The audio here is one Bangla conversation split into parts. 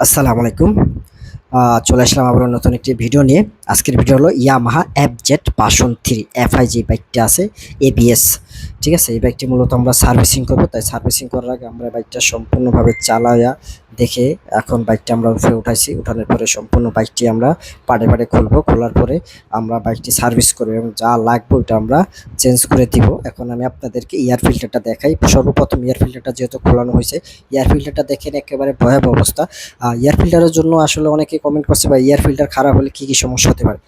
আসসালামু আলাইকুম। চলে আসলাম আবার নতুন একটি ভিডিও নিয়ে। আজকের ভিডিও হলো ইয়ামাহা এফজেড ভার্সন 3 এফআই যে বাইকটা আছে এবিএস। ঠিক আছে, এই বাইকটি মূলত আমরা সার্ভিসিং করব, তাই সার্ভিসিং করার আগে আমরা বাইকটা সম্পূর্ণভাবে চালায়া দেখে এখন বাইকটা আমরা উপরে উঠাইছি। উঠানোর পরে সম্পূর্ণ বাইকটি আমরা পার্টে পার্টে খুলবো। খোলার পরে আমরা বাইকটি সার্ভিস করব এবং যা লাগবে ওটা আমরা চেঞ্জ করে দিব। এখন আমি আপনাদেরকে এয়ার ফিল্টারটা দেখাই। সর্বপ্রথম এয়ার ফিল্টারটা যেহেতু খোলানো হয়েছে, এয়ার ফিল্টারটা দেখেন একেবারে ভয়াবহ অবস্থা। এয়ার ফিল্টারের জন্য আসলে অনেকে কমেন্ট করছে ভাই এয়ার ফিল্টার খারাপ হলে কি সমস্যা হতে পারে।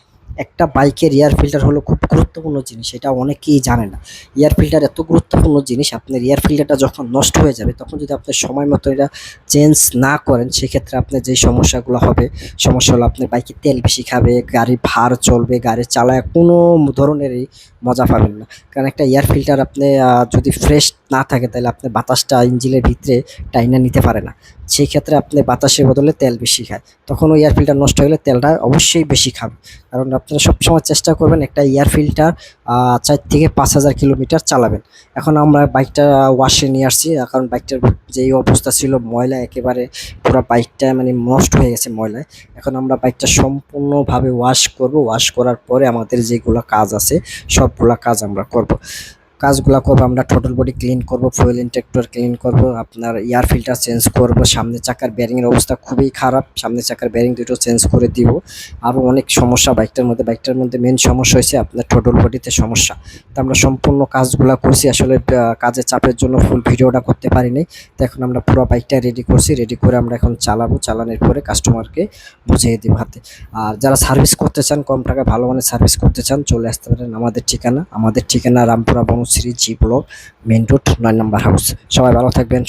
একটা বাইকের এয়ার ফিল্টার হলো খুব গুরুত্বপূর্ণ জিনিস, এটা অনেকেই জানে না। এয়ার ফিল্টার এত গুরুত্বপূর্ণ জিনিস, আপনার এয়ার ফিল্টারটা যখন নষ্ট হয়ে যাবে তখন যদি আপনি সময় মতো এটা চেঞ্জ না করেন, সেক্ষেত্রে আপনার যেই সমস্যাগুলো হবে, সমস্যা হলো আপনার বাইকে তেল বেশি খাবে, গাড়ি ভার চলবে, গাড়ি চালায় কোনো ধরনেরই মজা পাবেন না। কারণ একটা এয়ার ফিল্টার আপনি যদি ফ্রেশ না থাকে তাহলে আপনি বাতাসটা ইঞ্জিনের ভিতরে টাইনা নিতে পারে না। সেই ক্ষেত্রে আপনি বাতাসের বদলে তেল বেশি খায়, তখন ওই এয়ার ফিল্টার নষ্ট হলে তেলটা অবশ্যই বেশি খাবে। কারণ আপনারা সবসময় চেষ্টা করবেন একটা এয়ার ফিল্টার 4 থেকে 5 হাজার কিলোমিটার চালাবেন। এখন আমরা বাইকটা ওয়াশে নিয়ে আসছি, কারণ বাইকটার যেই অবস্থা ছিল ময়লা একেবারে, পুরো বাইকটা মানে নষ্ট হয়ে গেছে ময়লায়। এখন আমরা বাইকটা সম্পূর্ণভাবে ওয়াশ করব। ওয়াশ করার পরে আমাদের যেগুলো কাজ আছে সবগুলা কাজ আমরা করব। কাজগুলা করবো আমরা, টোটাল বডি ক্লিন করব, ফুয়েল ইনজেক্টর ক্লিন করব, আপনার এয়ার ফিল্টার চেঞ্জ করব, সামনের চাকার বেয়ারিংয়ের অবস্থা খুবই খারাপ, সামনের চাকার বেয়ারিং দুটো চেঞ্জ করে দিব। আরও অনেক সমস্যা বাইকটার মধ্যে মেন সমস্যা হয়েছে আপনার টোটাল বডিতে সমস্যা। তো আমরা সম্পূর্ণ কাজগুলা করছি, আসলে কাজের চাপের জন্য ফুল ভিডিওটা করতে পারিনি। তো এখন আমরা পুরো বাইকটা রেডি করছি, রেডি করে আমরা এখন চালাবো। চালানোর পরে কাস্টমারকে বুঝিয়ে দিব হাতে। আর যারা সার্ভিস করতে চান, কম টাকায় ভালো মানের সার্ভিস করতে চান, চলে আসতে পারেন আমাদের ঠিকানা Rampura Banasree G block, main road, 9 নম্বর হাউস। সবাই ভালো থাকবেন।